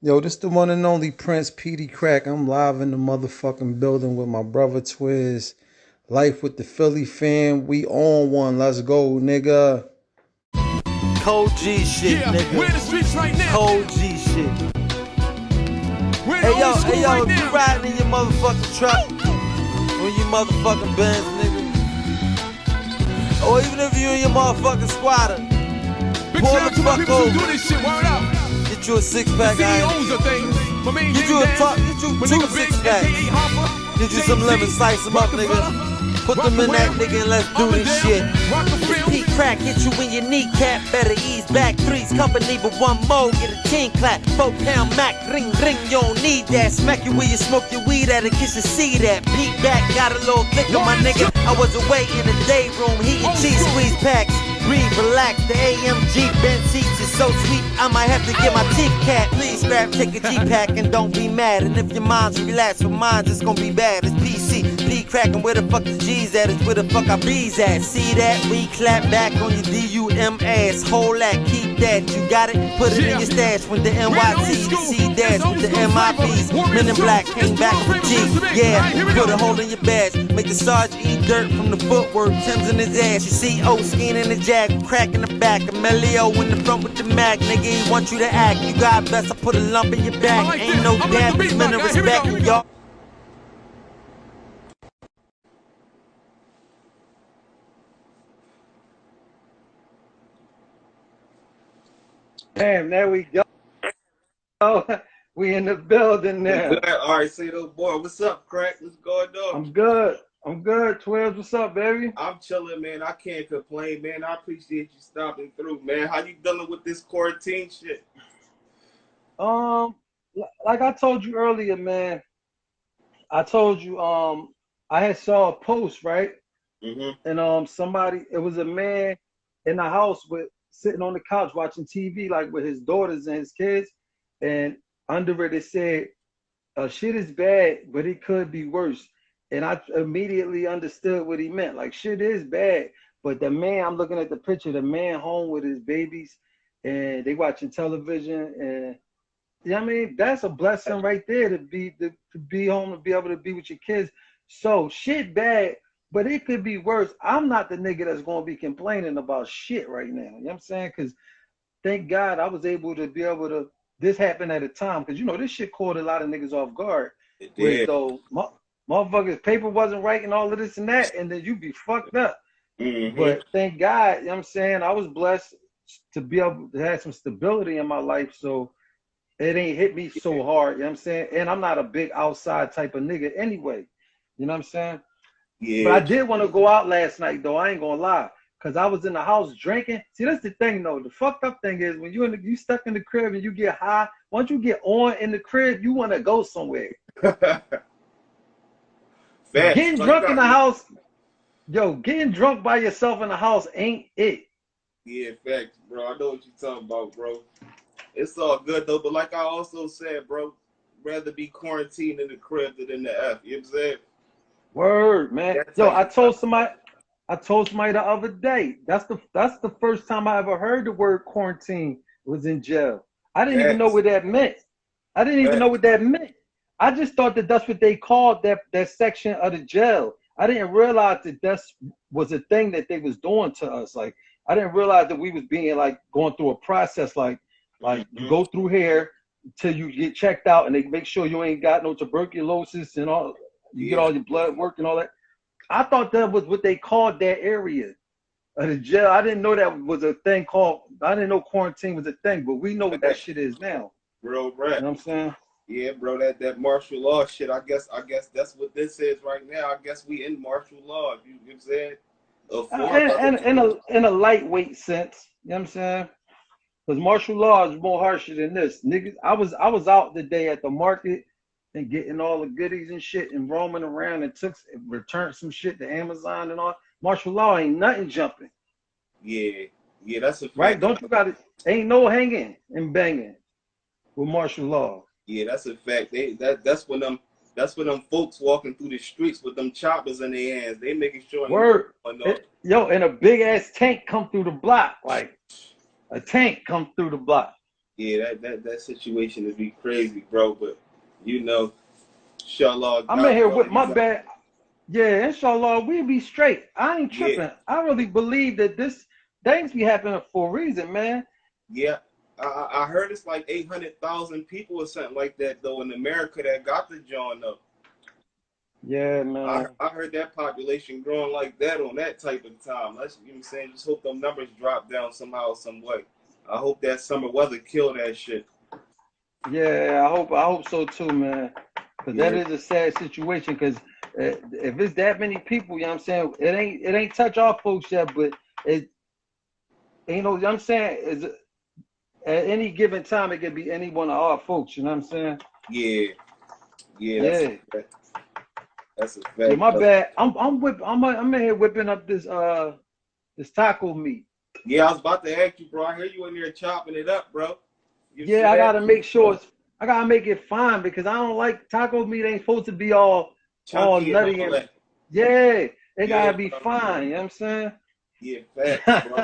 Yo, this the one and only Prince Peedi Crakk. I'm live in the motherfucking building with my brother Twiz. Life with the Philly fam. We on one. Let's go, nigga. Cold G shit, nigga. We're in the streets right now. Cold G shit. We're in Hey the yo, old school right if you now. riding in your motherfucking truck, on your motherfucking Benz, nigga, or even if you in your motherfucking squatter, Big pull shout out the to my fuck people who over. do this shit. Word up. Get you a six-pack, CEOs of things. My main Get you a gang talk, dad. get you My two nigga Big, six-packs. aka Hopper. Get you some lemon, slice them up, nigga. Put them in that nigga and let's do this shit. Peedi Crakk hit you in your kneecap, better ease back. Three's company, but one more, get a 10 clap. 4-pound Mac, ring, ring, you don't need that. Smack you where you smoke your weed at, in case you see that. Peek back, got a little liquor, my nigga. I was away in the day room, heating cheese squeeze packs. Breathe, relax, the AMG bench seats is so sweet, I might have to get my teeth cat. Please grab, take a G-pack and don't be mad. And if your mind's relaxed, for mine's it's gonna be bad. It's PC, Peedi Crakk, and where the fuck the G's at? It's where the fuck our B's at. See that? We clap back on your DUM ass. Hold that, keep that. You got it? Put it in your stash when the NYT, the C-dash with the MIBs. Men in black came back with G. Yeah, put a hole in your badge. Make the Sarge eat dirt from the footwork. Tim's in his ass. You see O skiing in the Jag, crack in the back. Emilio in the front with the Mac. Nigga, he want you to act. You got best, I put a lump in your back. Ain't no damn men of respect, y'all. Damn, there we go. We in the building now. All right, say those boy. What's up, Crack? What's going on? I'm good. I'm good. Twiz, what's up, baby? I'm chilling, man. I can't complain, man. I appreciate you stopping through, man. How you dealing with this quarantine shit? Like I told you earlier, man. I told you, I had saw a post, right? And somebody, it was a man in the house with sitting on the couch watching TV, like with his daughters and his kids, and under it said, "Shit is bad, but it could be worse." And I immediately understood what he meant. Like, shit is bad, but the man, I'm looking at the picture, the man home with his babies, and they watching television, and you know what I mean? That's a blessing right there to be home, to be able to be with your kids. So shit bad, but it could be worse. I'm not the nigga that's gonna be complaining about shit right now. You know what I'm saying? Because thank God I was able to, this happened at a time, because you know this shit caught a lot of niggas off guard. It did. So motherfuckers, paper wasn't right and all of this and that, and then you be fucked up. But thank God, you know what I'm saying, I was blessed to be able to have some stability in my life, so it ain't hit me so hard, you know what I'm saying? And I'm not a big outside type of nigga anyway, you know what I'm saying? Yeah. But I did want to go out last night, though, I ain't gonna lie, because I was in the house drinking. See, that's the thing, though. The fucked up thing is when you stuck in the crib and you get high, once you get on in the crib, you want to go somewhere. Getting drunk in the house, getting drunk by yourself in the house ain't it. Yeah, facts, bro. I know what you're talking about, bro. It's all good, though. But like I also said, bro, rather be quarantined in the crib than in the F. You know what I'm saying? Word, man. I told somebody the other day, that's the first time I ever heard the word quarantine was in jail. I didn't even know what that meant. I just thought that that's what they called that section of the jail. I didn't realize that that was a thing that they was doing to us. Like, I didn't realize that we was being like going through a process, like you go through here till you get checked out, and they make sure you ain't got no tuberculosis and all. You get all your blood work and all that. I thought that was what they called that area of the jail. I didn't know that was a thing called. I didn't know quarantine was a thing, but we know what that shit is now. Real rap. You know what I'm saying? Yeah, bro, that martial law shit. I guess that's what this is right now. I guess we in martial law. You know what I'm saying? In a lightweight sense, you know what I'm saying? Because martial law is more harsher than this. Niggas, I was out the day at the market and getting all the goodies and shit and roaming around and returned some shit to Amazon and all. Martial law ain't nothing jumping. Yeah, that's a fact. Right? Don't you got it? Ain't no hanging and banging with martial law. Yeah, that's a fact. That's when them folks walking through the streets with them choppers in their hands. They making sure. Word. And a big ass tank come through the block, like a tank come through the block. Yeah, that situation would be crazy, bro. But you know, inshallah, I'm in God here will with already my got. bad. Yeah, inshallah, we'll be straight. I ain't Yeah, tripping. I really believe that this things be happening for a reason, man. yeah. I heard it's like 800,000 people or something like that though in America that got the joint up. Yeah, man. I heard that population growing like that on that type of time. That's, you know what I'm saying. Just hope them numbers drop down somehow, some way. I hope that summer weather kill that shit. Yeah, I hope so too, man. Cause that Yeah, is a sad situation. Cause if it's that many people, you know what I'm saying, it ain't touch our folks yet, but it, you know what I'm saying, is at any given time it could be any one of our folks. You know what I'm saying? yeah, yeah. Yeah. That's a Yeah, fact. my bad. I'm in here whipping up this taco meat. Yeah, I was about to ask you, bro. I hear you in there chopping it up, bro. You see Yeah, I that? gotta make sure I gotta make it fine because I don't like taco meat ain't supposed to be all Chunky and nutty all and that. yeah, it Yeah, gotta be bro. fine, you know what I'm saying? Yeah, facts, bro.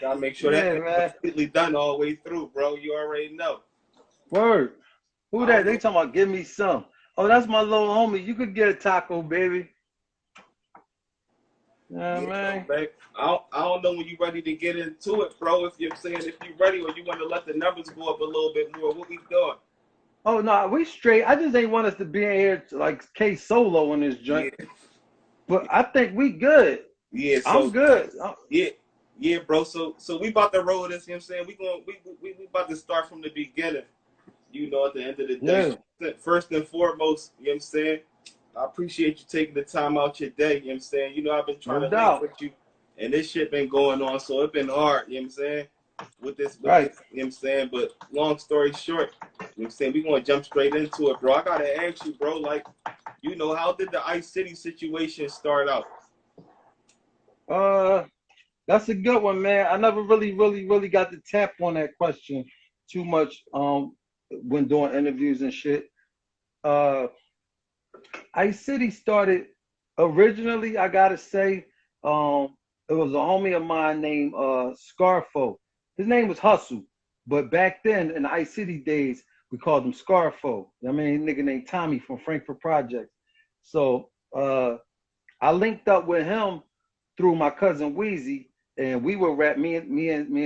Gotta make sure that Yeah, thing's man. completely done all the way through, bro. You already know. Word. Who I that? don't They know. talking about give me some. Oh, that's my little homie. You could get a taco, baby. Yeah, Yeah, man. babe. I don't know when you ready to get into it, bro. If you're saying if you ready or you want to let the numbers go up a little bit more, what we doing? Oh no, we straight. I just ain't want us to be in here like K Solo in this joint. Yeah, But I think we good. yeah. I'm So good. yeah, yeah, bro. So we about to roll this. You know what I'm saying? We about to start from the beginning. You know, at the end of the day, Yeah, first and foremost, you know what I'm saying? I appreciate you taking the time out your day, you know what I'm saying? You know, I've been trying no to link doubt. with you, and this shit been going on, so it's been hard, you know what I'm saying? With Right. this, you know what I'm saying? But long story short, you know what I'm saying? We're going to jump straight into it, bro. I got to ask you, bro, like, you know, how did the Ice City situation start out? Uh, that's a good one, man. I never really got to tap on that question too much when doing interviews and shit. Uh, Ice City started originally, I gotta say, it was a homie of mine named Scarfo. His name was Hustle, but back then in the Ice City days, we called him Scarfo. I mean, nigga named Tommy from Frankfurt Projects. So I linked up with him through my cousin Wheezy, and we would rap. Me and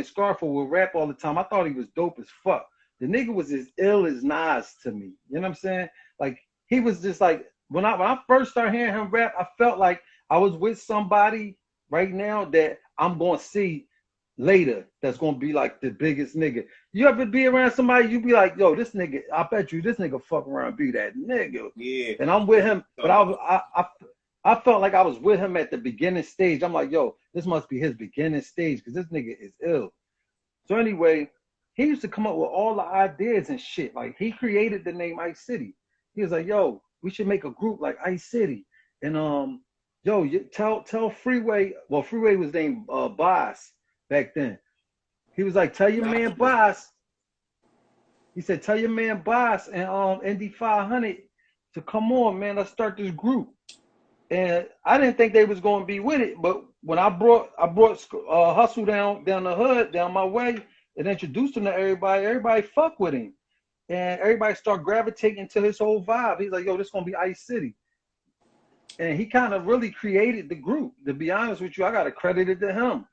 Scarfo would rap all the time. I thought he was dope as fuck. The nigga was as ill as Nas to me. You know what I'm saying? Like he was just like when I first started hearing him rap, I felt like I was with somebody right now that I'm gonna see later that's gonna be like the biggest nigga. You ever be around somebody, you be like, yo, this nigga, I bet you this nigga fuck around be that nigga. Yeah, And I'm I with know him, what but you're talking about. I felt like I was with him at the beginning stage. I'm like, yo, this must be his beginning stage because this nigga is ill. So anyway, he used to come up with all the ideas and shit. Like he created the name Ice City. He was like, yo, we should make a group like Ice City. And yo, tell Freeway. Well, Freeway was named Boss back then. He was like, tell your man Boss. He said, tell your man Boss and ND 500 to come on, man. Let's start this group. And I didn't think they was gonna be with it, but when I brought Hustle down the hood, down my way, and introduced him to everybody, everybody fuck with him, and everybody start gravitating to his whole vibe. He's like, yo, this gonna be Ice City, and he kind of really created the group. To be honest with you, I gotta credit it to him.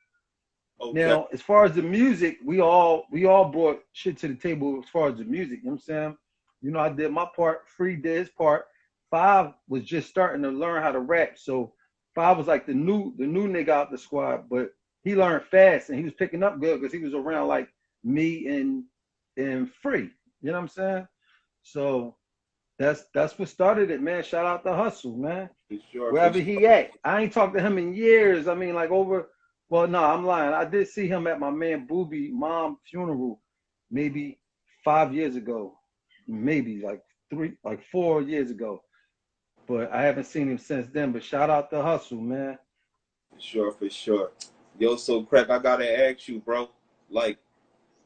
Okay. Now, as far as the music, we all brought shit to the table as far as the music. You know what I'm saying? You know, I did my part. Free did his part. Five was just starting to learn how to rap, so Five was like the new nigga out the squad. But he learned fast and he was picking up good because he was around like me and Free. You know what I'm saying? So that's what started it, man. Shout out to Hustle, man. For sure, for Wherever sure. he at. I ain't talked to him in years. I mean, like over. Well, no, I'm lying. I did see him at my man Booby mom funeral, maybe 5 years ago, maybe like 4 years ago. But I haven't seen him since then. But shout out to Hustle, man. For sure, for sure. Yo, so Crack, I gotta ask you, bro. Like,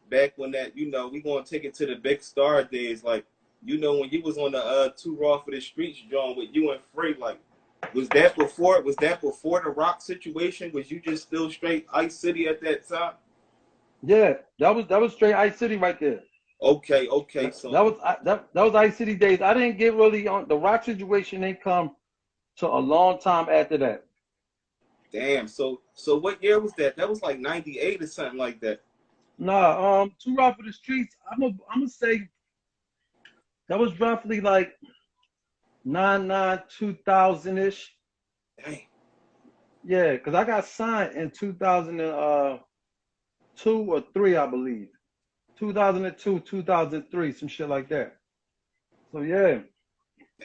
back when that, you know, we gonna take it to the big star days. Like, you know, when you was on the Too Raw for the Streets drawing with you and Free, like, was that before the Rock situation? Was you just still straight Ice City at that time? Yeah, that was straight Ice City right there. Okay, so that was Ice City days. I didn't get really on the rock situation. Didn't come to a long time after that. damn. So what year was that? That was like 98 or something like that. Nah, Too Raw for the Streets. I'm gonna say that was roughly like 99 2000 ish. Dang. Yeah, because I got signed in 2002 or three, I believe. 2002, 2003, some shit like that. So yeah.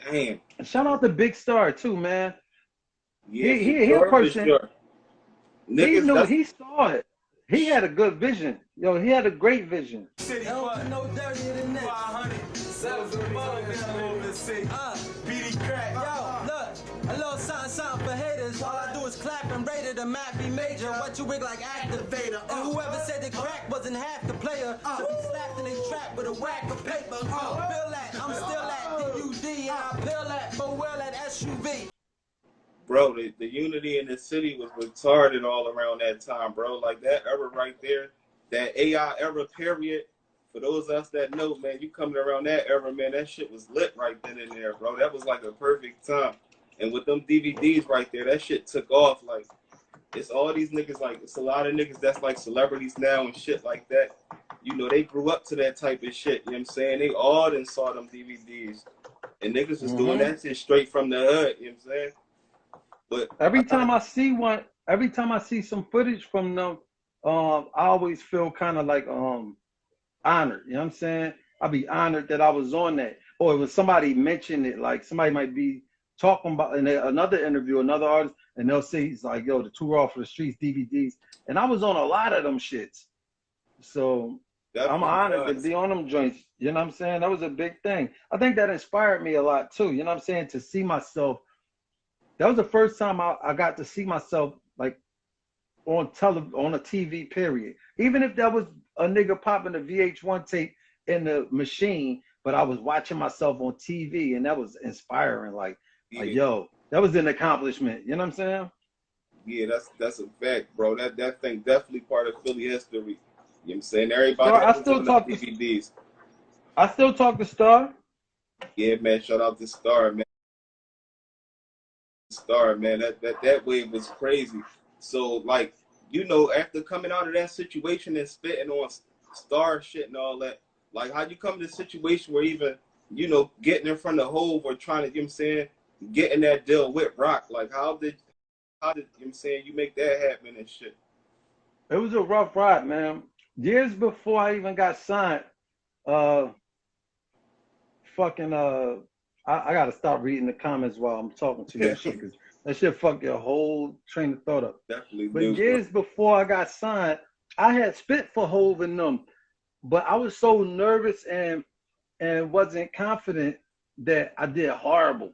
Damn. And shout out to Big Star too, man. Yeah, for He a sure, for person. sure. He Niggas, knew that's he saw it. He had a good vision. Yo, he had a great vision. City fun. No dirtier than this. 500. Peedi Crakk. Yo, look, a little something for haters. All I do is clap and rate it. The map be major. What you wig like activator. And whoever said that crack wasn't half the player should be slapped in a trap with a whack of paper. Feel that. I'm still at the UD and I feel that. But well at SUV. bro, the unity in the city was retarded all around that time, bro. Like that era right there, that AI era period. For those of us that know, man, you coming around that era, man, that shit was lit right then and there, bro. That was like a perfect time. And with them DVDs right there, that shit took off. Like, it's all these niggas, like, it's a lot of niggas that's like celebrities now and shit like that. You know, they grew up to that type of shit, you know what I'm saying? They all done saw them DVDs. And niggas was doing that shit straight from the hood, you know what I'm saying? But every time I see some footage from them, I always feel kind of like honored. You know what I'm saying? I'd be honored that I was on that. Or it was somebody mentioned it, like somebody might be talking about in another interview, another artist, and they'll say he's like, yo, the Too Raw for the Streets DVDs. And I was on a lot of them shits. So I'm honored to be on them joints. You know what I'm saying? That was a big thing. I think that inspired me a lot too. You know what I'm saying? To see myself. That was the first time I got to see myself like on a TV, period. Even if that was a nigga popping a VH1 tape in the machine, but I was watching myself on TV, and that was inspiring. Like yo, that was an accomplishment. You know what I'm saying? Yeah, that's a fact, bro. That thing definitely part of Philly history. You know what I'm saying? Everybody Star, I still talk to DVDs. I still talk to Star. Yeah, man. Shout out to Star, man. Star, man. That wave was crazy. So, like, you know, after coming out of that situation and spitting on Star shit and all that, like, how you come to a situation where even, you know, getting in front of Hove or trying to, you know what I'm saying, getting that deal with Rock, like, how did you know what I'm saying, you make that happen and shit? It was a rough ride, man. Years before I even got signed, I gotta stop reading the comments while I'm talking to you, shit, because that shit fuck your whole train of thought up. Definitely. But years before I got signed, I had spit for Hove and them, but I was so nervous and wasn't confident that I did horrible.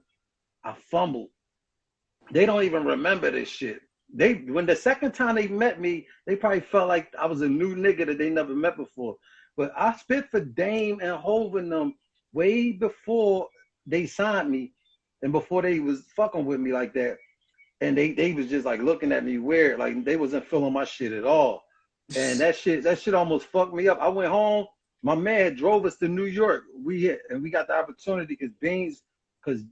I fumbled. They don't even remember this shit. When the second time they met me, they probably felt like I was a new nigga that they never met before. But I spit for Dame and Hove and them way before they signed me and before they was fucking with me like that. And they was just like looking at me weird, like they wasn't feeling my shit at all. And that shit almost fucked me up. I went home. My man drove us to New York. We got the opportunity because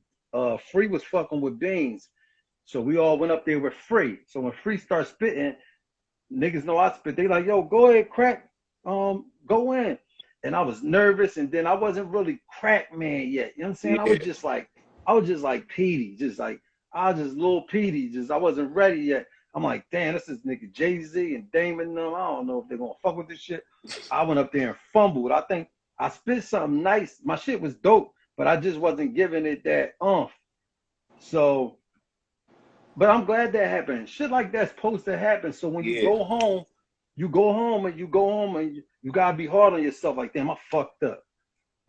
Free was fucking with Beans. So we all went up there with Free. So when Free starts spitting, niggas know I spit. They like, yo, go ahead, Crack. Go in. And I was nervous, and then I wasn't really Crack man yet. You know what I'm saying? Yeah. I was just like Peedi, I was just little Peedi, I wasn't ready yet. I'm like, damn, this is nigga Jay-Z and Damon. I don't know if they're gonna fuck with this shit. I went up there and fumbled. I think I spit something nice. My shit was dope, but I just wasn't giving it that oomph. So, but I'm glad that happened. Shit like that's supposed to happen. So when you go home, you gotta be hard on yourself. Like, damn, I fucked up.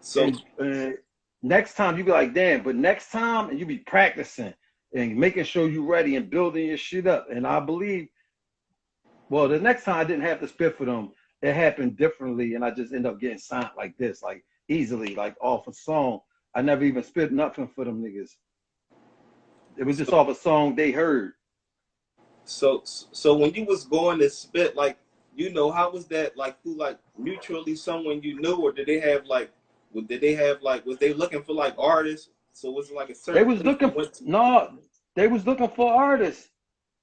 So next time you be like, damn. But next time, and you be practicing and making sure you're ready and building your shit up. And I believe, well, the next time I didn't have to spit for them. It happened differently, and I just end up getting signed like this, like easily, like off a song. I never even spit nothing for them niggas. It was just off a song they heard. So when you was going to spit, like, you know, how was that like through like mutually someone you knew, or did they have like, was they looking for like artists? So was it like a They certain was place looking you went to? no, they was looking for artists.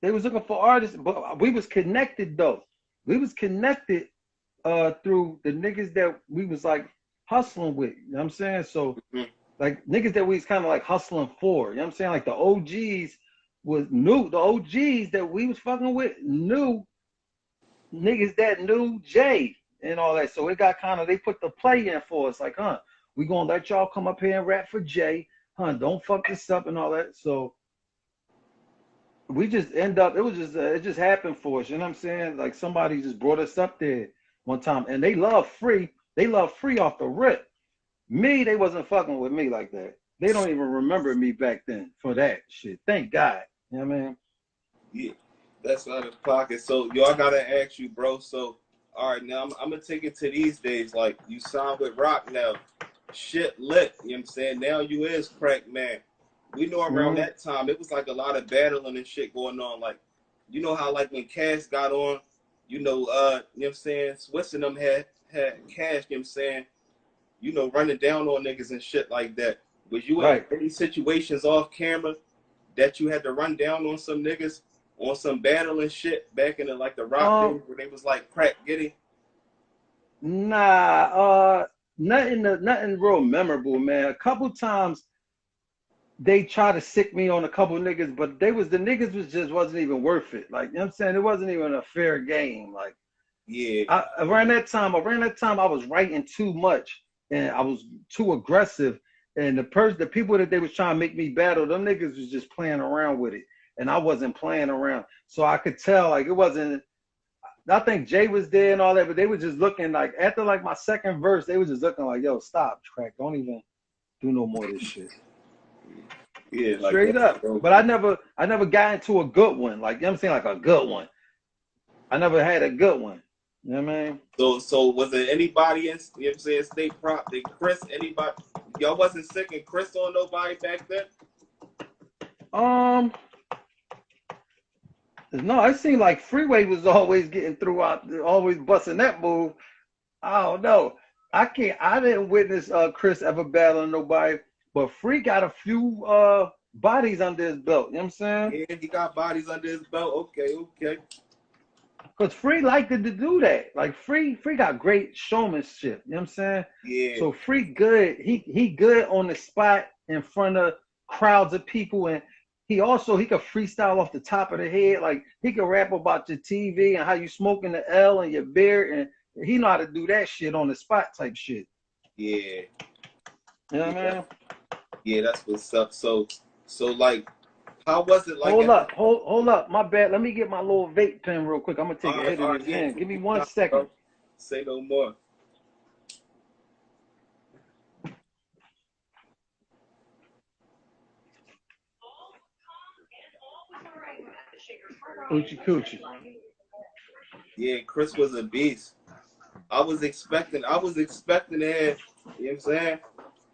They was looking for artists, but we was connected though. We was connected through the niggas that we was like hustling with. You know what I'm saying? So like niggas that we was kind of like hustling for. You know what I'm saying? Like the OGs was new. The OGs that we was fucking with knew niggas that knew Jay and all that. So it got kind of, they put the play in for us. Like, we gonna let y'all come up here and rap for Jay. Don't fuck this up and all that. So we just end up, it just happened for us. You know what I'm saying? Like somebody just brought us up there one time, and they love free. They love free off the rip. Me, they wasn't fucking with me like that. They don't even remember me back then for that shit. Thank God. You know what I mean? Yeah, that's out of pocket. So, yo, I gotta ask you, bro. So, all right, now I'm gonna take it to these days. Like, you signed with Roc now. Shit lit. You know what I'm saying? Now you is Crakk, man. We know around that time, it was like a lot of battling and shit going on. Like, you know how, like, when Cash got on, you know what I'm saying? Swiss and them had Cash, you know what I'm saying? You know, running down on niggas and shit like that. Was you in any situations off camera that you had to run down on some niggas on some battling shit back in the, like the Roc days where they was like Crakk Giddy? Nah, nothing real memorable, man. A couple times they tried to sick me on a couple niggas, but the niggas wasn't even worth it. Like, you know what I'm saying? It wasn't even a fair game. Like, yeah. Around that time I was writing too much and I was too aggressive. And the people that they was trying to make me battle, them niggas was just playing around with it. And I wasn't playing around. So I could tell, like, it wasn't, I think Jay was there and all that, but they were just looking like, after like my second verse, they were just looking like, yo, stop, Crakk. Don't even do no more of this shit. Yeah, like straight up. Bro. But I never got into a good one. Like, you know what I'm saying? Like a good one. I never had a good one. You know what I mean? So was there anybody in, you know what I'm saying, State Prop, did Chris, anybody, y'all wasn't sick and Chris on nobody back then? No, it seemed like Freeway was always getting always busting that move. I don't know. I didn't witness Chris ever battling nobody, but Free got a few bodies under his belt. You know what I'm saying? Yeah, he got bodies under his belt. Okay. Because Free liked to do that. Like Free got great showmanship. You know what I'm saying? Yeah. So Free good. He good on the spot in front of crowds of people, and he could freestyle off the top of the head. Like he could rap about your TV and how you smoking the L and your beer, and he know how to do that shit on the spot type shit. Yeah. You know what I mean? Yeah, that's what's up. So like, how was it like? Hold up. My bad. Let me get my little vape pen real quick. I'm gonna take a hit of this hand. Give me 1 second. Say no more. Coochie. Yeah, Chris was a beast. I was expecting to have, you know what I'm saying?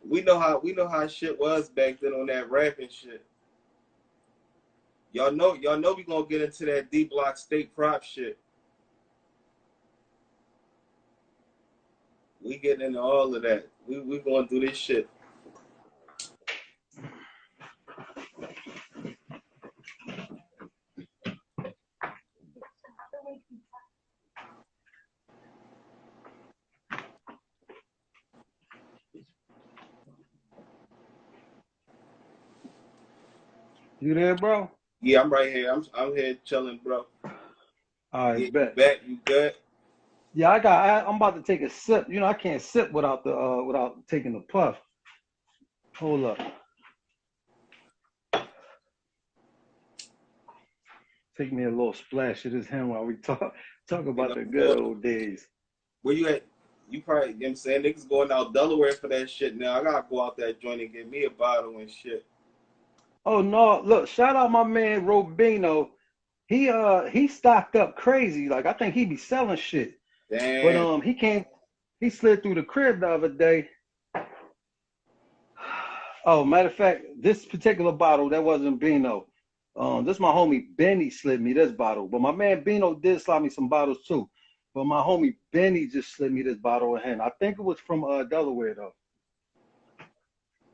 We know how shit was back then on that rapping shit. Y'all know we gonna get into that D Block State Prop shit. We getting into all of that. We gonna do this shit. You there, bro? Yeah, I'm right here. I'm here chilling, bro. All right, bet. You good? Yeah, I'm about to take a sip. You know, I can't sip without taking a puff. Hold up. Take me a little splash of this hand while we talk about the good old days. Where you at? You probably, you know what I'm saying, niggas going out Delaware for that shit now. I gotta go out that joint and get me a bottle and shit. Oh no, look, shout out my man Robino. He stocked up crazy. Like I think he be selling shit. Damn. But he slid through the crib the other day. Oh, matter of fact, this particular bottle, that wasn't Bino. This my homie Benny slid me this bottle. But my man Bino did slide me some bottles too. But my homie Benny just slid me this bottle of hen. I think it was from Delaware though.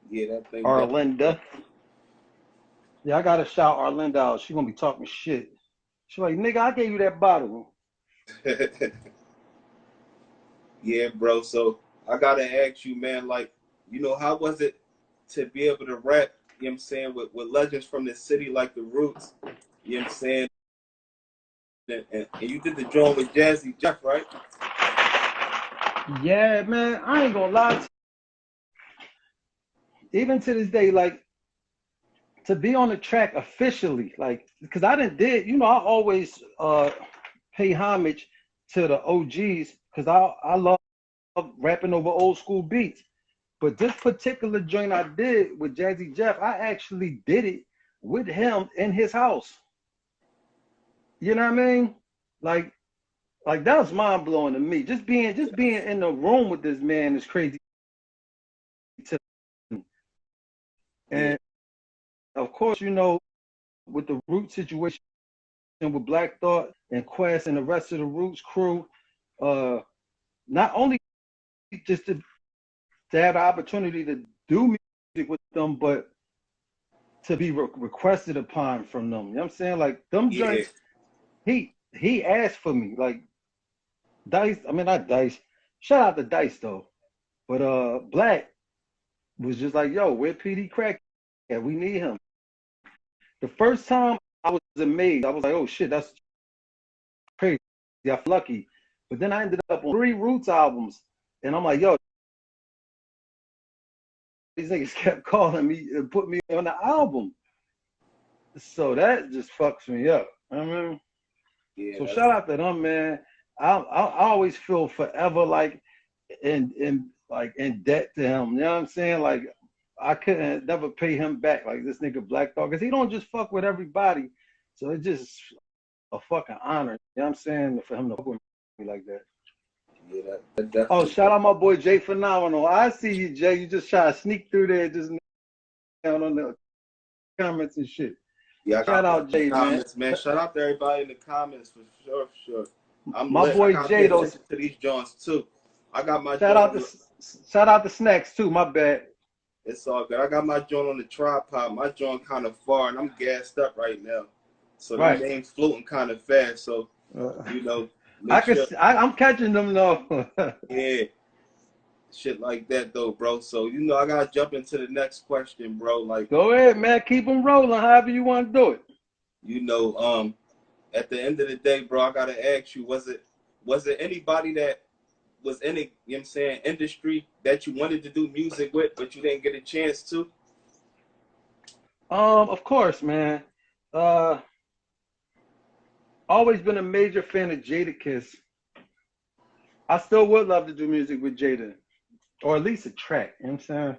Yeah, that thing. Arlinda. Yeah, I gotta shout Arlinda out. She gonna be talking shit. She like, nigga, I gave you that bottle. Yeah, bro. So I gotta ask you, man, like, how was it to be able to rap, you know what I'm saying, with legends from the city like the Roots, you know what I'm saying? And you did the joint with Jazzy Jeff, right? Yeah, man, I ain't gonna lie. Even to this day, like, to be on the track officially, like, because I I always pay homage to the OGs because I love rapping over old school beats. But this particular joint I did with Jazzy Jeff, I actually did it with him in his house. You know what I mean? Like that was mind blowing to me. Just being in the room with this man is crazy to me. And of course, with the Root situation with Black Thought and Quest and the rest of the Roots crew, not only just to have the opportunity to do music with them, but to be requested upon from them. You know what I'm saying? Like them joints, he asked for me. Like Dice, I mean not Dice. Shout out to Dice though. But Black was just like, yo, where Peedi Crakk at? We need him. The first time I was amazed. I was like, oh shit, that's crazy. I feel lucky. But then I ended up on 3 Roots albums. And I'm like, yo, these niggas kept calling me and put me on the album. So that just fucks me up. I mean, so shout out to them, man. I always feel forever like in debt to him. You know what I'm saying? Like I couldn't never pay him back like this nigga Black Dog, because he don't just fuck with everybody. So it's just a fucking honor. You know what I'm saying? For him to fuck with me like that. Yeah, that definitely. Oh, shout out my boy Jay Phenomenal. I see you, Jay. You just try to sneak through there just down on the comments and shit. Yeah, shout out Jay, comments, man. Shout out to everybody in the comments for sure. I'm my lit. boy Jay though. To these joints too. I got my shout out to Snacks too. My bad. It's all good. I got my joint on the tripod. My joint kind of far, and I'm gassed up right now. So the name's floating kind of fast. So I'm catching them though. Yeah, shit like that though, bro. So I gotta jump into the next question, bro. Like, go ahead, man. Keep them rolling, however you want to do it. At the end of the day, bro, I gotta ask you: was it anybody that was in the, industry that you wanted to do music with, but you didn't get a chance to? Of course, man. Always been a major fan of Jadakiss. I still would love to do music with Jada, or at least a track. You know what I'm saying?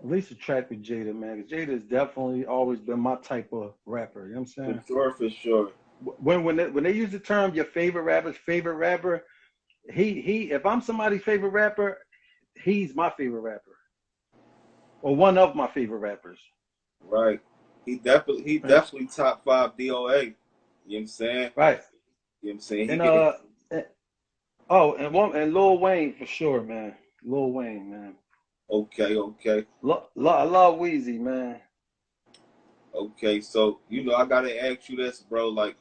At least a track with Jada, man. Because Jada has definitely always been my type of rapper. You know what I'm saying? For sure. When they use the term your favorite rapper, he if I'm somebody's favorite rapper, he's my favorite rapper, or one of my favorite rappers. Right. He definitely top 5 DOA. You know what I'm saying? Right. You know what I'm saying? And Lil Wayne for sure, man. Lil Wayne, man. Okay. I love Weezy, man. Okay, so I gotta ask you this, bro. Like,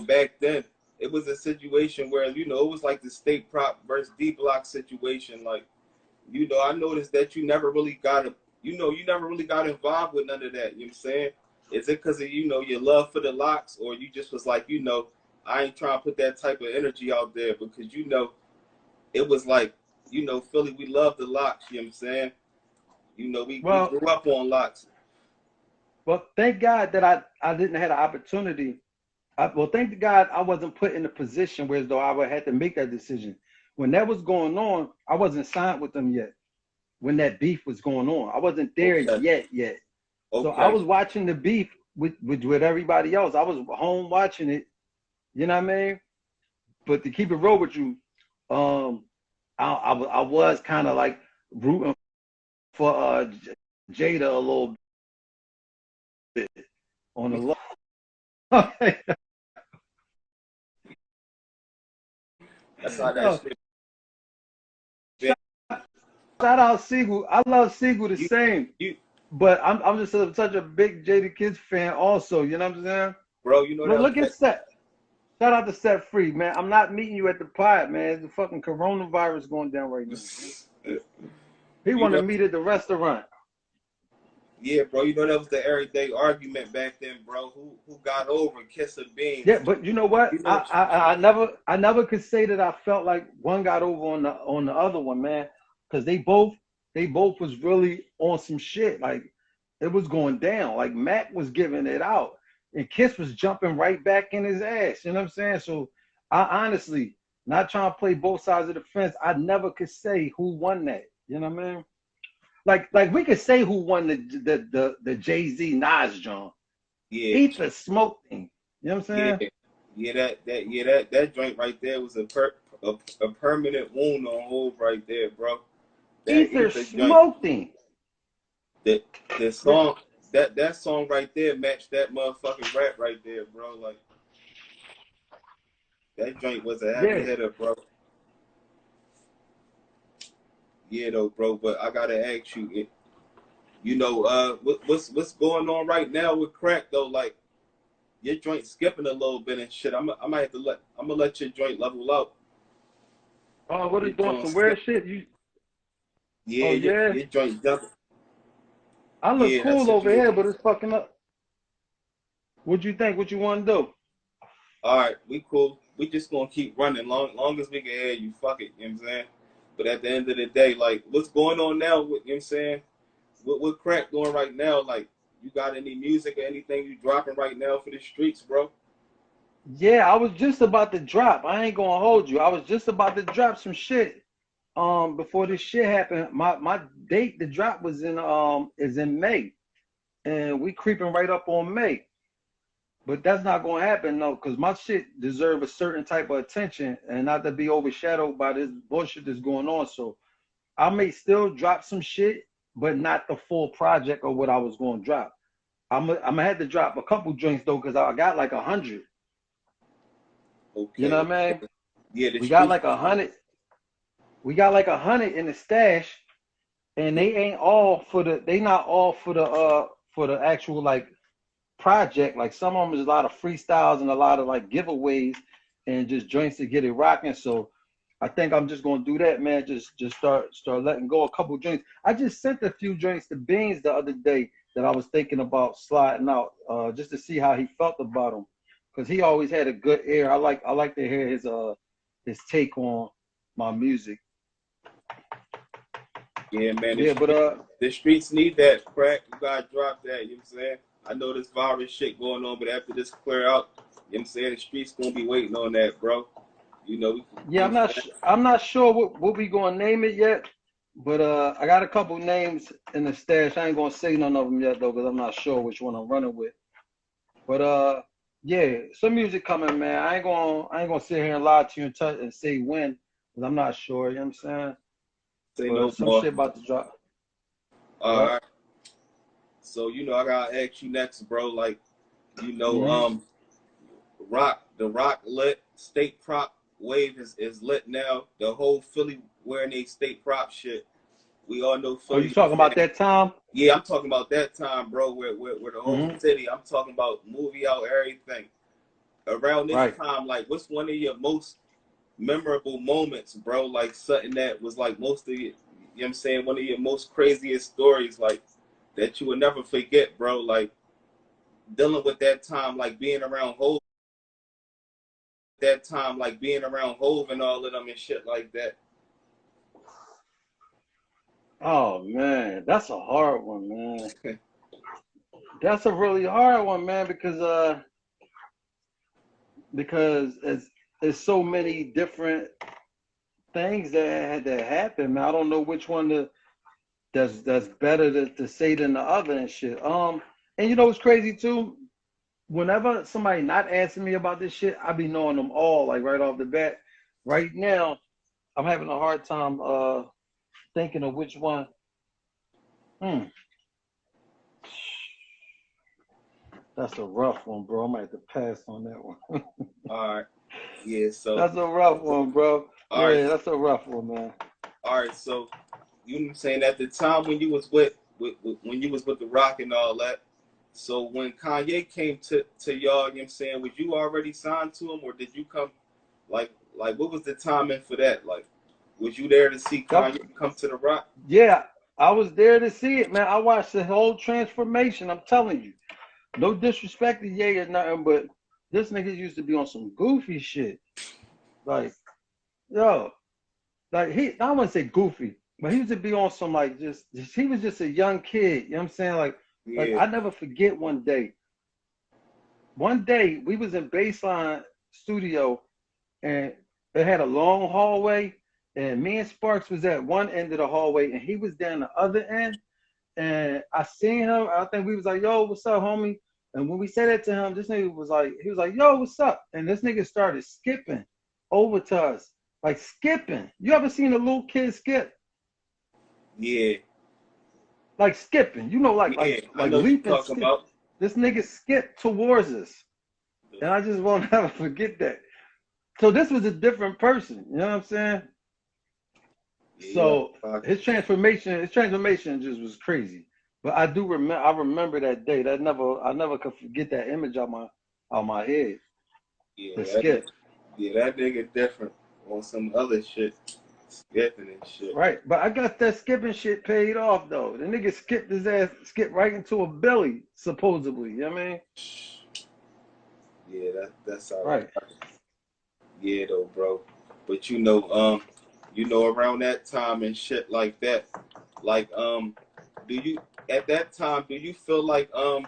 back then it was a situation where it was like the State Prop versus D Block situation. Like, I noticed that you never really got involved with none of that. You know what I'm saying? Is it because of your love for the locks, or you just was like, I ain't trying to put that type of energy out there, because it was like, Philly, we love the locks. You know what I'm saying? We grew up on locks. Well, thank God that I didn't have the opportunity. Thank God I wasn't put in a position where as though I would have to make that decision. When that was going on, I wasn't signed with them yet. When that beef was going on, I wasn't there yet. Okay. So I was watching the beef with everybody else. I was home watching it. You know what I mean? But to keep it real with you, I was kind of like rooting for Jada a little bit on the low. That's how Yo, that shit. shout out Siegel. I love Siegel the You, same, you, but I'm just such a big Jada Kids fan also. You know what I'm saying? bro. You know Look at that. Set. Shout out to Set Free, man. I'm not meeting you at the pod, man. The fucking coronavirus going down right now. He You want to know, meet at the restaurant. yeah, bro. You know that was the everyday argument back then, bro. Who got over Kiss of Yeah, Beans? but you know what? You know, I never could say that I felt like one got over on the other one, man, because they both was really on some shit. Like it was going down. Like Mac was giving it out, and Kiss was jumping right back in his ass. You know what I'm saying? So I honestly, not trying to play both sides of the fence, I never could say who won that. You know what I mean? Like we could say who won the Jay-Z Nas John. yeah, Eat the smoke thing. You know what I'm yeah, saying? that joint right there was a permanent wound on hold right there, bro. That Ether Ether joint, smoking. the the song that song right there matched that motherfucking rap right there, bro. Like that joint was a heavy Yeah. hitter, bro. Yeah, though, bro. But I gotta ask you, what's going on right now with crack though? Like your joint skipping a little bit and shit. I might have to I'm gonna let your joint level out. Oh, what are Your you doing? joint Some skip. weird shit? You? Yeah, Oh yeah. your joint jumping. I look Yeah, that cool shit over you. here, but it's fucking up. What you think? What you want to do? All right, we cool. We just gonna keep running long as we can hear you. Fuck it, you know what I'm saying? But at the end of the day, like, what's going on now? With, you know what I'm saying? What crack doing right now? Like, you got any music or anything you dropping right now for the streets, bro? Yeah, I was just about to drop. I ain't gonna hold you. I was just about to drop some shit. Before this shit happened, my date to drop was is in May, and we creeping right up on May. But that's not gonna happen though, cause my shit deserve a certain type of attention and not to be overshadowed by this bullshit that's going on. So I may still drop some shit, but not the full project of what I was gonna drop. I'm gonna have to drop a couple joints though, cause I got like 100. You Okay, know what I okay. mean? Yeah, the We got streets. like 100. We got like 100 in the stash, and they ain't all for the. They not all for the actual like project. Like some of them is a lot of freestyles and a lot of like giveaways and just joints to get it rocking. So I think I'm just gonna do that, man. Just start letting go a couple joints. I just sent a few joints to Beans the other day that I was thinking about sliding out, just to see how he felt about them, because he always had a good ear. I like to hear his take on my music. Yeah, man. Yeah, but The streets need that crack. You gotta drop that. You know what I'm saying? I know this virus shit going on, but after this clear out, you know what I'm saying? The streets gonna be waiting on that, bro. You know, yeah, I'm not sure what we gonna name it yet. But I got a couple names in the stash. I ain't gonna say none of them yet though, because I'm not sure which one I'm running with. But yeah, some music coming, man. I ain't gonna sit here and lie to you and touch and say when, because I'm not sure. You know what I'm saying? say But no some more. shit about to drop. All Yep. right. So, I gotta ask you next, bro. Like, you know, Mm-hmm. the Rock lit state prop wave is lit now. The whole Philly wearing a state prop shit. We all know Oh, you Philly. talking about that time? Yeah, I'm talking about that time, bro, where the whole Mm-hmm. city. I'm talking about movie out everything. Around this Right. time, like, what's one of your most memorable moments, bro? Like something that was like most of your, you know what I'm saying, one of your most craziest stories, like that you would never forget, bro. Like dealing with that time, like being around Hove, and all of them and shit like that. Oh man, that's a hard one, man. That's a really hard one, man, because it's so many different things that had to happen, man. I don't know which one that's better to say than the other and shit. And you know what's crazy too? Whenever somebody not asking me about this shit, I be knowing them all like right off the bat. Right now, I'm having a hard time thinking of which one. Hmm, that's a rough one, bro. I might have to pass on that one. All right. Yeah, so that's a rough one, bro. all right, That's a rough one, man. all right. So you know what I'm saying, at the time when you was with when you was with the Rock and all that. So when Kanye came to y'all, you know what I'm saying, was you already signed to him, or did you come like what was the timing for that? Like, was you there to see Kanye come to the Rock? Yeah, I was there to see it, man. I watched the whole transformation. I'm telling you. No disrespect to Ye or nothing, but this nigga used to be on some goofy shit. Like, yo, like I wouldn't say goofy, but he used to be on some like just he was just a young kid. You know what I'm saying? Like I never forget one day. One day we was in Baseline Studio and it had a long hallway and me and Sparks was at one end of the hallway and he was down the other end. And I seen him. I think we was like, yo, what's up, homie? And when we said that to him, this nigga was like, he was like, yo, what's up? And this nigga started skipping over to us. Like skipping. You ever seen a little kid skip? Yeah. Like skipping. You know, like leaping. Skip. About. This nigga skipped towards us. And I just won't ever forget that. So this was a different person. You know what I'm saying? Yeah, so his transformation just was crazy. But I do remember. I remember that day. I never could forget that image out my head. Yeah, that nigga different on some other shit, skipping and shit. Right, but I got that skipping shit paid off though. The nigga skipped his ass, skipped right into a belly, supposedly. You know what I mean? Yeah, that's all right. Yeah, though, bro. But you know, around that time and shit like that, like, do you at that time do you feel like y'all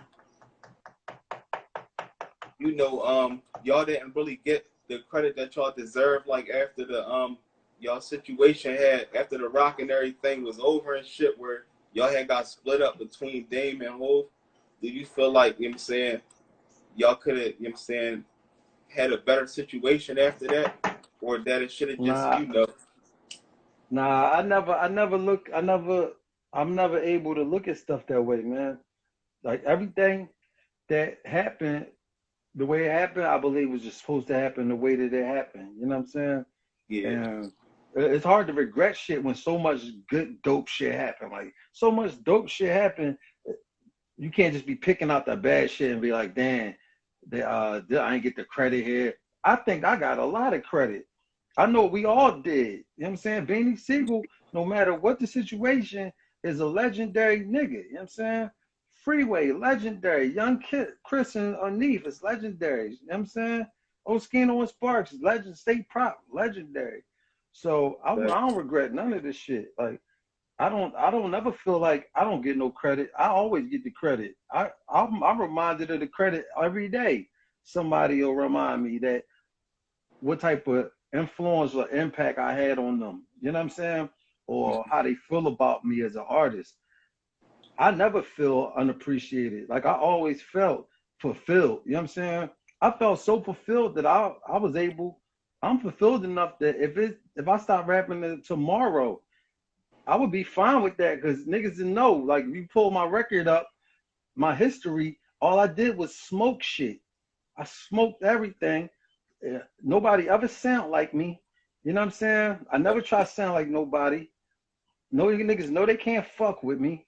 didn't really get the credit that y'all deserve, like after the y'all situation had after the Rock and everything was over and shit, where y'all had got split up between Dame and Hov? Do you feel like, you know what I'm saying, y'all could have, you know what I'm saying, had a better situation after that, or that it should have just, Nah, I'm never able to look at stuff that way, man. Like everything that happened, the way it happened, I believe was just supposed to happen the way that it happened. You know what I'm saying? Yeah. And it's hard to regret shit when so much good dope shit happened. Like so much dope shit happened. You can't just be picking out the bad shit and be like, damn, I ain't get the credit here. I think I got a lot of credit. I know we all did. You know what I'm saying? Beanie Siegel, no matter what the situation, is a legendary nigga. You know what I'm saying? Freeway, legendary. Young Kid, Chris and Neef is legendary. You know what I'm saying? Oskino and Sparks, legend, State Prop, legendary. So I don't regret none of this shit. Like I don't never feel like I don't get no credit. I always get the credit. I'm reminded of the credit every day. Somebody will remind me that what type of influence or impact I had on them. You know what I'm saying? Or how they feel about me as an artist. I never feel unappreciated. Like I always felt fulfilled. You know what I'm saying? I felt so fulfilled that I'm fulfilled enough that if I stop rapping tomorrow, I would be fine with that because niggas didn't know. Like, if you pull my record up, my history, all I did was smoke shit. I smoked everything. Nobody ever sound like me. You know what I'm saying? I never try to sound like nobody. No niggas know they can't fuck with me.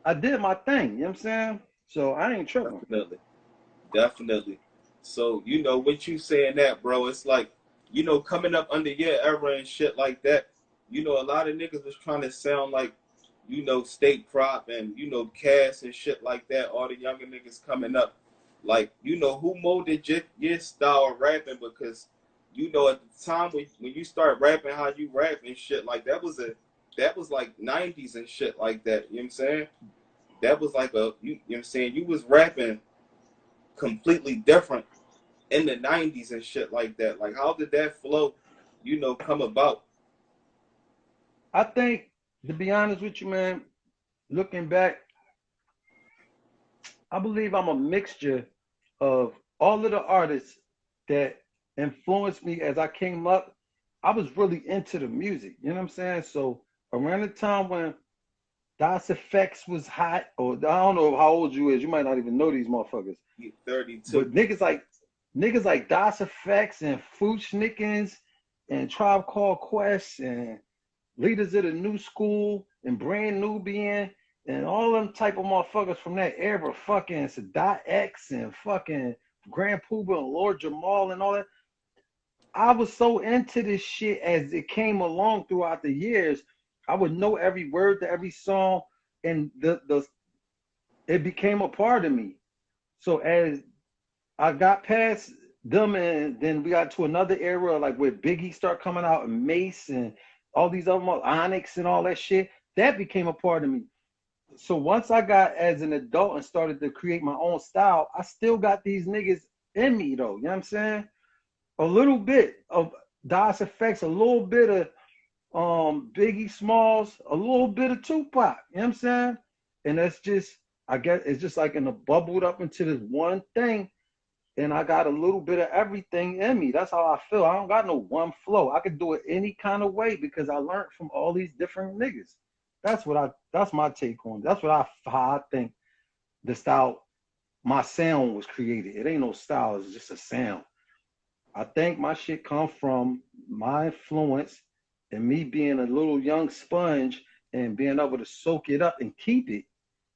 I did my thing. You know what I'm saying? So I ain't tripping. Definitely. So, what you saying that, bro, it's like, coming up under your era and shit like that, a lot of niggas was trying to sound like, State Prop and, Cass and shit like that, all the younger niggas coming up. Like, who molded your style of rapping? Because, at the time when you start rapping how you rap and shit, like, that was like 90s and shit like that. You know what I'm saying? That was like you know what I'm saying? You was rapping completely different in the 90s and shit like that. Like, how did that flow, come about? I think, to be honest with you, man, looking back, I believe I'm a mixture of all of the artists that influenced me as I came up. I was really into the music, you know what I'm saying? So around the time when Das Effects was hot, or I don't know how old you is, you might not even know these motherfuckers. 32. But niggas like niggas like Das Effects and Fuchsnickens and Tribe Called Quest and Leaders of the New School and Brand Nubian and all them type of motherfuckers from that era, fucking Sadat X and fucking Grand Puba and Lord Jamal and all that. I was so into this shit as it came along throughout the years. I would know every word to every song, and it became a part of me. So as I got past them, and then we got to another era, like where Biggie started coming out and Mace and all these other Onyx and all that shit. That became a part of me. So once I got as an adult and started to create my own style, I still got these niggas in me though. You know what I'm saying? A little bit of Das Effects, a little bit of Biggie Smalls, a little bit of Tupac. You know what I'm saying? And that's just, I guess it's just like in a bubbled up into this one thing. And I got a little bit of everything in me. That's how I feel. I don't got no one flow. I could do it any kind of way because I learned from all these different niggas. That's my take on it. That's how I think the style, my sound was created. It ain't no style, it's just a sound. I think my shit come from my influence and me being a little young sponge and being able to soak it up and keep it.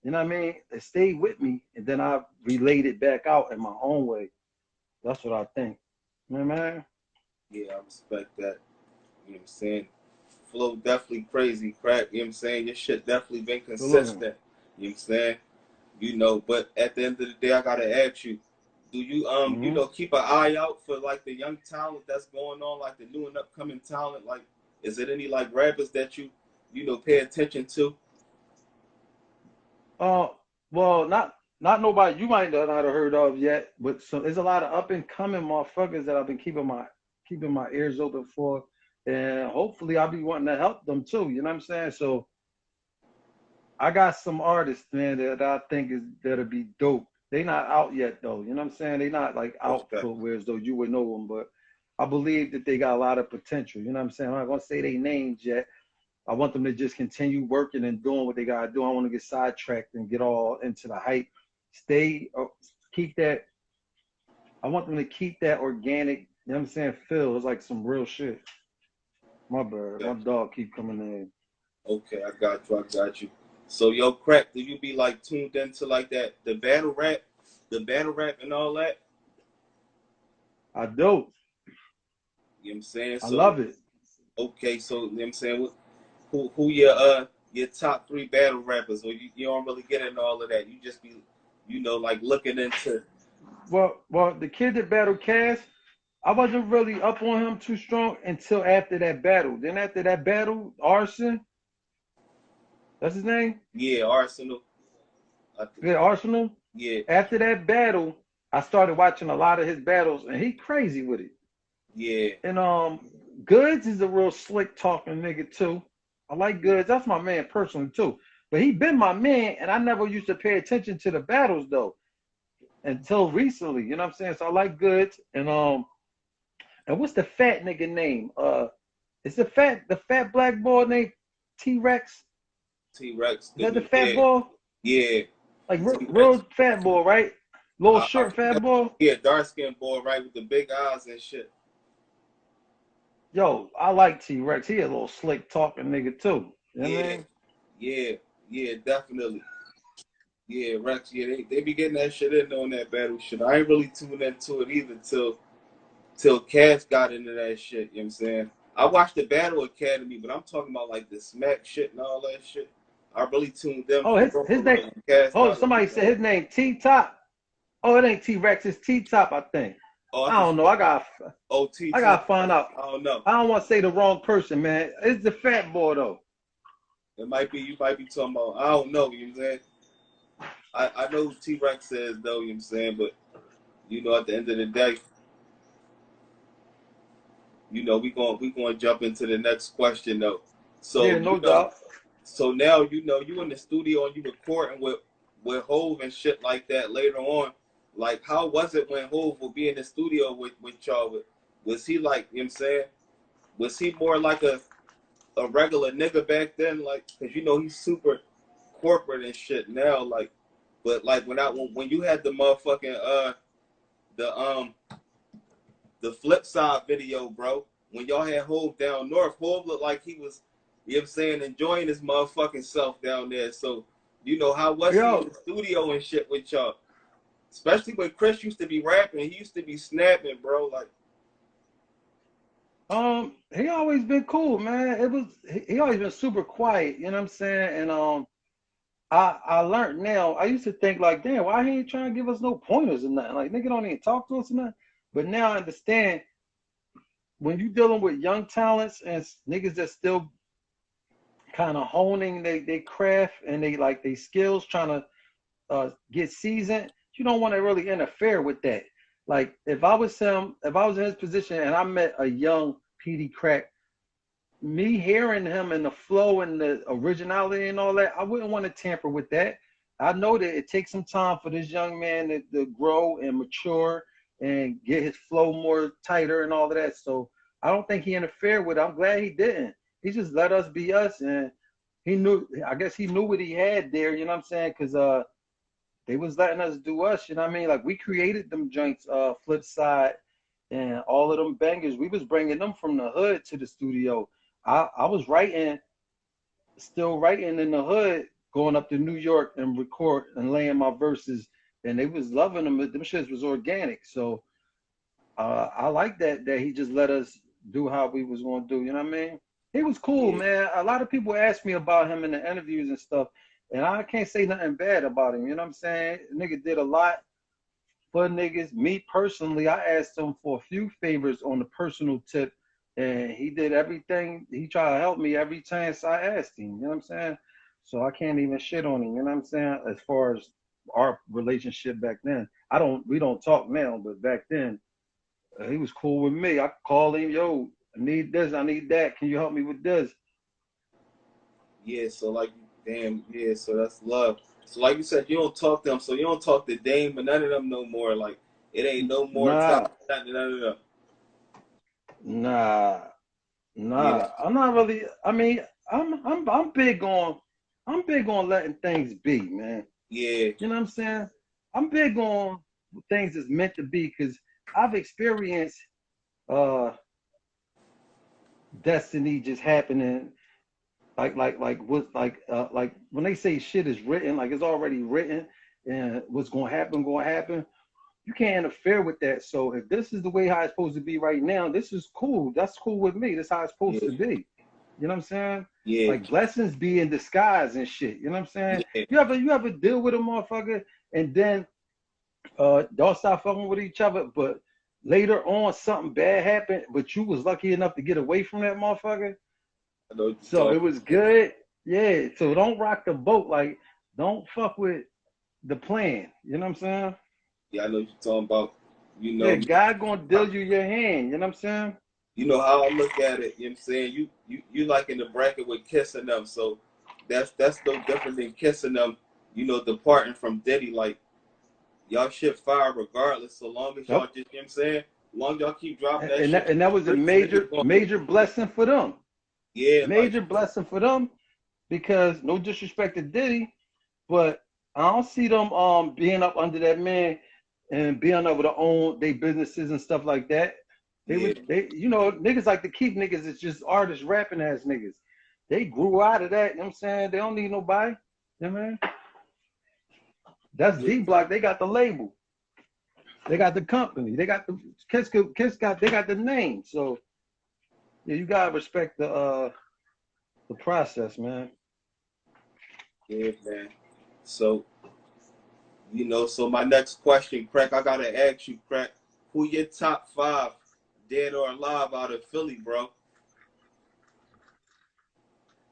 You know what I mean? It stayed with me, and then I relayed it back out in my own way. That's what I think. You know what I mean? Yeah, I respect that. You know what I'm saying? Flow definitely crazy, Crack. You know what I'm saying? Your shit definitely been consistent. You know what I'm saying? You know, but at the end of the day, I gotta ask you, do you you know, keep an eye out for like the young talent that's going on, like the new and upcoming talent? Like, is it any like rappers that you know pay attention to? Well, not nobody you might not have heard of yet, but so there's a lot of up and coming motherfuckers that I've been keeping my ears open for, and hopefully I'll be wanting to help them too. You know what I'm saying? So I got some artists, man, that I think that'll be dope. They not out yet though. You know what I'm saying? They not like out for whereas though you would know them, but I believe that they got a lot of potential. You know what I'm saying? I'm not gonna say their names yet. I want them to just continue working and doing what they gotta do. I want to get sidetracked and get all into the hype. Keep that. I want them to keep that organic. You know what I'm saying? Feel it's like some real shit. My bird, my dog keep coming in. Okay, I got you. So yo, Crack, do you be like tuned into like that the battle rap and all that? I do. You know what I'm saying? I love it. Okay, so you know what I'm saying, who your top 3 battle rappers, or you don't really get into all of that. You just be, you know, like looking into. Well, the kid that battled Cass, I wasn't really up on him too strong until after that battle. Then after that battle, Arson, that's his name? Yeah, Arsenal. Yeah, Arsenal. Yeah. After that battle, I started watching a lot of his battles, and he crazy with it. Yeah. And Goods is a real slick talking nigga too. I like Goods. That's my man personally too. But he been my man, and I never used to pay attention to the battles though until recently. You know what I'm saying? So I like Goods. And what's the fat nigga name? It's the fat black boy named T-Rex. T-Rex. Is that the fat boy? Yeah. Like real fat boy, right? Little short fat boy? Yeah, dark skinned boy, right, with the big eyes and shit. Yo, I like T-Rex. He a little slick talking nigga too. You know what I mean? Yeah, definitely. Yeah, Rex, yeah, they be getting that shit in on that battle shit. I ain't really tuned into it either till Cass got into that shit, you know what I'm saying? I watched the Battle Academy, but I'm talking about like the smack shit and all that shit. I really tuned them. Oh, his name. Oh, somebody said his name T-Top. Oh, it ain't T-Rex, it's T-Top, I think. Oh, I don't know. I gotta find out. I don't know. I don't want to say the wrong person, man. It's the fat boy though. It might be. You might be talking about. I don't know. You know what I'm saying? I know who T-Rex says though. You know what I'm saying? But you know, at the end of the day, you know, we gonna jump into the next question though. So yeah, no doubt. So now you know you in the studio and you recording with Hov and shit like that later on. Like, how was it when Hov would be in the studio with y'all? Was he like, you know what I'm saying? Was he more like a regular nigga back then? Like, cause you know he's super corporate and shit now. Like, but like when you had the motherfucking the flip side video, bro. When y'all had Hove down north, Hove looked like he was, you know what I'm saying, enjoying his motherfucking self down there. So, you know, how was he in the studio and shit with y'all? Especially when Chris used to be rapping, he used to be snapping, bro. Like, he always been cool, man. He always been super quiet, you know what I'm saying? And I learned now. I used to think like, damn, why he ain't trying to give us no pointers or nothing? Like, nigga don't even talk to us or nothing. But now I understand when you dealing with young talents and niggas that still kind of honing they craft and they skills, trying to get seasoned, you don't want to really interfere with that. Like if I was in his position and I met a young Peedi Crakk, me hearing him and the flow and the originality and all that, I wouldn't want to tamper with that. I know that it takes some time for this young man to grow and mature and get his flow more tighter and all of that. So I don't think he interfered with it. I'm glad he didn't. He just let us be us, and I guess he knew what he had there, you know what I'm saying? Because they was letting us do us, you know what I mean? Like we created them joints, Flip Side and all of them bangers. We was bringing them from the hood to the studio. I was still writing in the hood, going up to New York and record and laying my verses, and they was loving them. Them shits was organic. So I like that he just let us do how we was going to do, you know what I mean? He was cool, man. A lot of people ask me about him in the interviews and stuff, and I can't say nothing bad about him, you know what I'm saying? Nigga did a lot for niggas. Me personally, I asked him for a few favors on the personal tip, and he did everything. He tried to help me every chance I asked him, you know what I'm saying? So I can't even shit on him, you know what I'm saying? As far as our relationship back then. We don't talk now, but back then, he was cool with me. I could call him, yo, I need this, I need that. Can you help me with this? yeah, so like, damn, yeah, so that's love. So like you said, you don't talk to them, so you don't talk to Dame or none of them no more. Like, it ain't no more top, none of them. Nah. Yeah. I'm not really. I mean, I'm big on letting things be, man. Yeah. You know what I'm saying? I'm big on things that's meant to be because I've experienced destiny just happening. Like when they say shit is written, like it's already written, and what's gonna happen, You can't interfere with that. So if this is the way how it's supposed to be right now, this is cool. That's cool with me. That's how it's supposed to be. You know what I'm saying? Yeah. Like blessings be in disguise and shit. You know what I'm saying? Yeah. You ever deal with a motherfucker and then y'all start fucking with each other, but later on something bad happened, but you was lucky enough to get away from that motherfucker. So it was good. Yeah. So don't rock the boat. Like don't fuck with the plan. You know what I'm saying? Yeah, I know what you're talking about. You know, yeah, God gonna deal you your hand, you know what I'm saying? You know how I look at it, you know what I'm saying? You like in the bracket with kissing them, so that's no different than kissing them, you know, departing from Diddy. Like y'all shit fire regardless, so long as y'all just, you know what I'm saying? As long as y'all keep dropping that shit. And that was a major blessing for them. Yeah. Major blessing for them, because no disrespect to Diddy, but I don't see them being up under that man and being able to own their businesses and stuff like that. They you know, niggas like to keep niggas as just artists rapping ass niggas. They grew out of that, you know what I'm saying? They don't need nobody. You know what I mean? That's D Block. They got the label. They got the company. They got the they got the name. So yeah, you gotta respect the process, man. Yeah, man. So, you know, so my next question, Crakk, I gotta ask you, Crakk, who your top 5 dead or alive out of Philly, bro?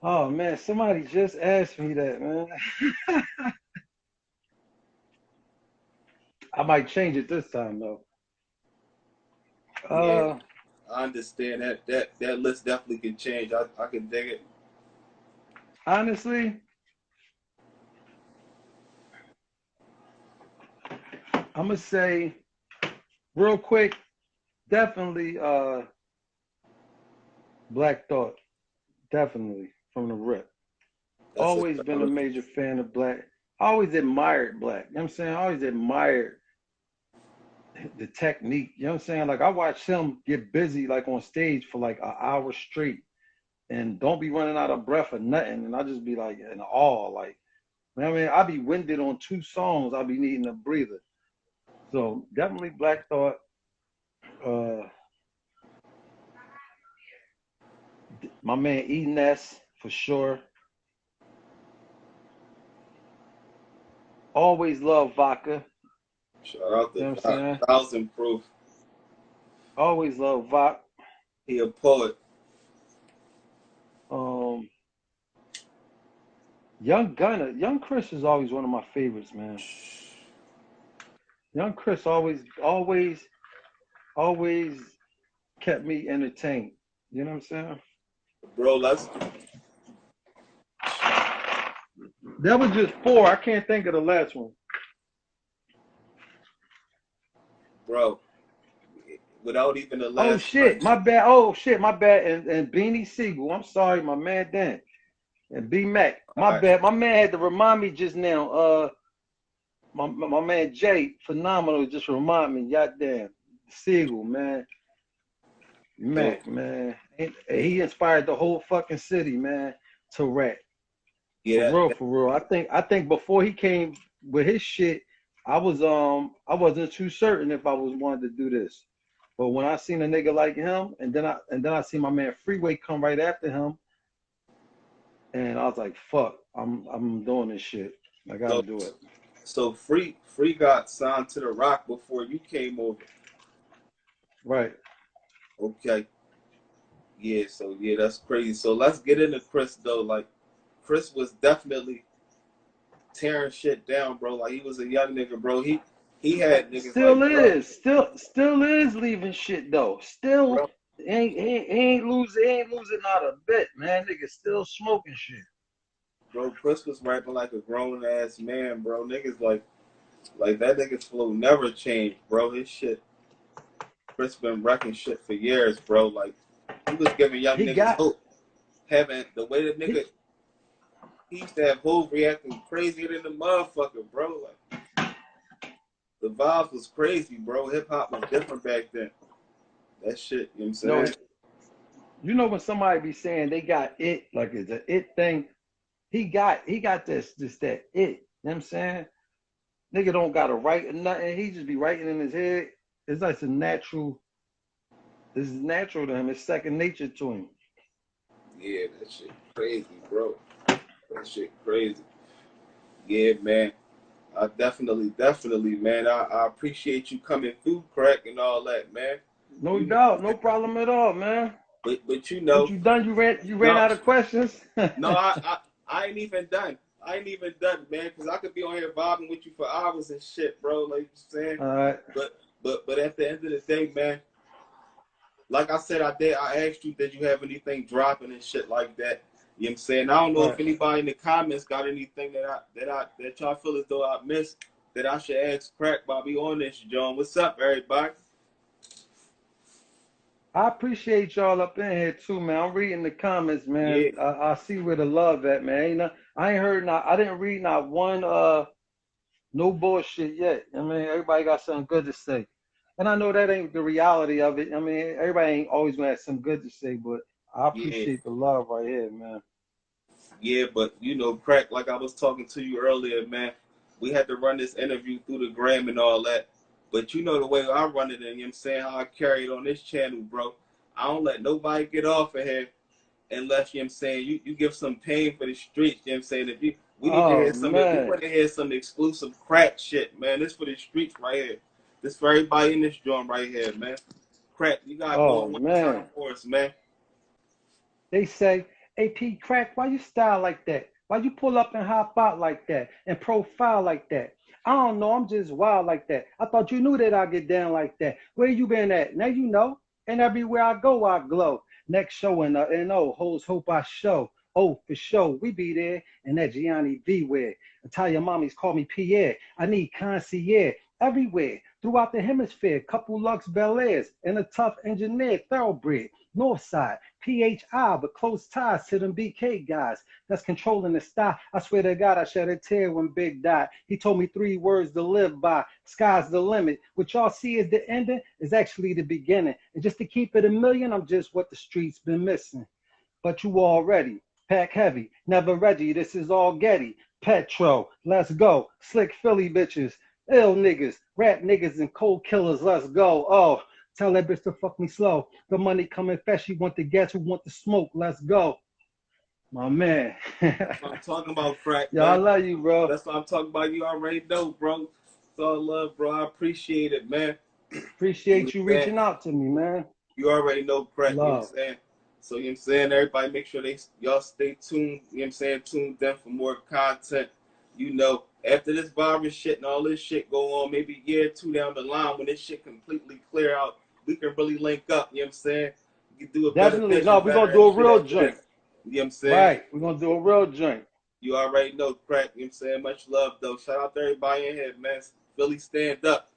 Oh man, somebody just asked me that, man. I might change it this time though. Yeah, I understand that list definitely can change. I can dig it. Honestly, I'm gonna say real quick, definitely Black Thought. Definitely from the rip. Always been a major fan of Black. I always admired Black. You know what I'm saying? I always admired the technique. You know what I'm saying? Like I watch him get busy like on stage for like an hour straight, and don't be running out of breath or nothing. And I just be like in awe. Like, you know what I mean, I be winded on 2 songs. I be needing a breather. So definitely Black Thought. My man E-Ness for sure. Always love Vodka. Shout out You know to what I'm saying? 1,000 Proof. Always love Vodka. He a poet. Young Gunner, Young Chris is always one of my favorites, man. Young Chris always kept me entertained. You know what I'm saying? Bro, That was just 4. I can't think of the last one. bro, without even the last. Oh shit, my bad. Oh shit, my bad. And Beanie Siegel. I'm sorry, my man Dan. And B Mac. My bad. My man had to remind me just now. My man Jay, phenomenal, just remind me, goddamn. Siegel, man. Mac, man. He inspired the whole fucking city, man, to rap. Yeah, For real. I think before he came with his shit, I wasn't too certain if I was wanted to do this. But when I seen a nigga like him, and then I see my man Freeway come right after him, and I was like, fuck, I'm doing this shit. I gotta do it. So Free got signed to the Rock before you came over. Right. Okay. Yeah, so yeah, that's crazy. So let's get into Chris though. Like Chris was definitely tearing shit down, bro. Like he was a young nigga, bro. He had niggas still is leaving shit though. Still bro, he ain't losing not a bit, man. Nigga still smoking shit. Bro, Chris was rapping like a grown ass man, bro. Niggas like that nigga's flow never changed, bro. His shit. Chris been wrecking shit for years, bro. Like he was giving young niggas hope. Having the way the nigga he used to have Hov reacting crazier than the motherfucker, bro. Like the vibes was crazy, bro. Hip hop was different back then. That shit, you know what I'm saying? No, you know when somebody be saying they got it, like it's an it thing, he got this that it. You know what I'm saying? Nigga don't gotta write or nothing. He just be writing in his head. It's like natural. This is natural to him. It's second nature to him. Yeah, that shit crazy, bro. That shit crazy. Yeah, man. I definitely, man. I appreciate you coming through, Crack, and all that, man. No doubt, no problem at all, man. But you know, what you done? You ran out of questions. No, I ain't even done. I ain't even done, man, because I could be on here vibing with you for hours and shit, bro. Like you saying. All right. But at the end of the day, man, like I said, I asked you, did you have anything dropping and shit like that? You know what I'm saying? I don't know if anybody in the comments got anything that y'all feel as though I missed that I should ask Crack while we on this, John. What's up, everybody? I appreciate y'all up in here too, man. I'm reading the comments, man. Yeah. I see where the love at, man. I didn't read not one no bullshit yet. I mean, everybody got something good to say. And I know that ain't the reality of it. I mean, everybody ain't always gonna have something good to say, but I appreciate the love right here, man. Yeah, but you know, Crack, like I was talking to you earlier, man, we had to run this interview through the gram and all that. But you know the way I run it, and you know what I'm saying, how I carry it on this channel, bro. I don't let nobody get off of here unless, you know what I'm saying, you give some pain for the streets, you know what I'm saying? If we need to hear some, we want to hear some exclusive Crack shit, man. This for the streets right here. This for everybody in this joint right here, man. Crack, you got going one time for us, man. They say, hey, Peedi Crakk, why you style like that? Why you pull up and hop out like that and profile like that? I don't know. I'm just wild like that. I thought you knew that I get down like that. Where you been at? Now you know. And everywhere I go, I glow. Next show in the NO, hoes hope I show. Oh, for sure, we be there. And that Gianni V wear. Italian mommies call me Pierre. I need concierge. everywhere, throughout the hemisphere. Couple Lux Bel Airs and a tough engineered thoroughbred. Northside, PHI, but close ties to them BK guys that's controlling the style. I swear to God, I shed a tear when Big died. He told me 3 words to live by. Sky's the limit. What y'all see as the ending is actually the beginning. And just to keep it a million, I'm just what the streets been missing. But you already pack heavy, never Reggie. This is all Getty. Petro, let's go. Slick Philly bitches, ill niggas, rap niggas, and cold killers. Let's go. Oh, tell that bitch to fuck me slow. The money coming fast. She want the gas, who want the smoke. Let's go. My man. That's what I'm talking about, Crakk. Yo, I love you, bro. That's what I'm talking about. You already know, bro. It's all love, bro. I appreciate it, man. Appreciate you reaching out to me, man. You already know, Crakk. You know what I'm Love. saying? So, you know what I'm saying? Everybody make sure y'all stay tuned. You know what I'm saying? Tuned in for more content. You know, after this virus shit and all this shit go on, maybe a year or 2 down the line, when this shit completely clear out, we can really link up. You know what I'm saying? We can do a Definitely. No, we're going to do a real joint. You know what I'm saying? Right. We're going to do a real joint. You already know, Crakk. You know what I'm saying? Much love, though. Shout out to everybody in here, man. Philly, stand up.